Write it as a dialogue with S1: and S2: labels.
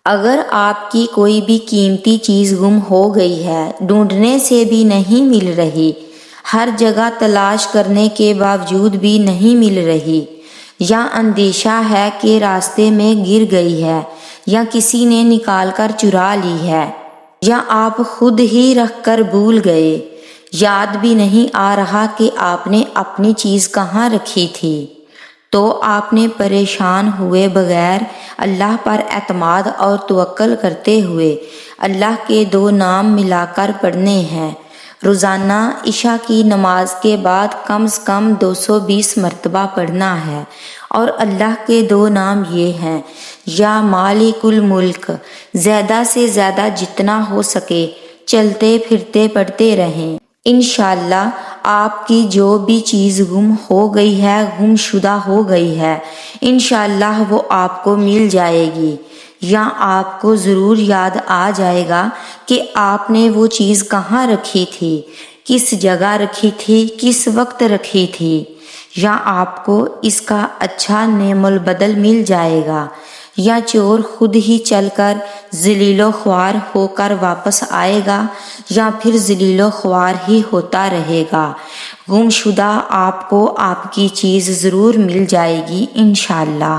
S1: اگر آپ کی کوئی بھی قیمتی چیز گم ہو گئی ہے، ڈھونڈنے سے بھی نہیں مل رہی، ہر جگہ تلاش کرنے کے باوجود بھی نہیں مل رہی، یا اندیشہ ہے کہ راستے میں گر گئی ہے، یا کسی نے نکال کر چرا لی ہے، یا آپ خود ہی رکھ کر بھول گئے، یاد بھی نہیں آ رہا کہ آپ نے اپنی چیز کہاں رکھی تھی، تو آپ نے پریشان ہوئے بغیر اللہ پر اعتماد اور توکل کرتے ہوئے اللہ کے 2 نام ملا کر پڑھنے ہیں۔ روزانہ عشاء کی نماز کے بعد کم از کم 220 مرتبہ پڑھنا ہے، اور اللہ کے 2 نام یہ ہیں: یا مالک الملک، زیادہ سے زیادہ جتنا ہو سکے چلتے پھرتے پڑھتے رہیں، انشاءاللہ آپ کی جو بھی چیز گم ہو گئی ہے، گم شدہ ہو گئی ہے، انشاءاللہ وہ آپ کو مل جائے گی، یا آپ کو ضرور یاد آ جائے گا کہ آپ نے وہ چیز کہاں رکھی تھی، کس جگہ رکھی تھی، کس وقت رکھی تھی، یا آپ کو اس کا اچھا نعم البدل مل جائے گا، یا چور خود ہی چل کر ذلیل و خوار ہو کر واپس آئے گا، یا پھر ذلیل و خوار ہی ہوتا رہے گا۔ گم شدہ آپ کو آپ کی چیز ضرور مل جائے گی انشاءاللہ۔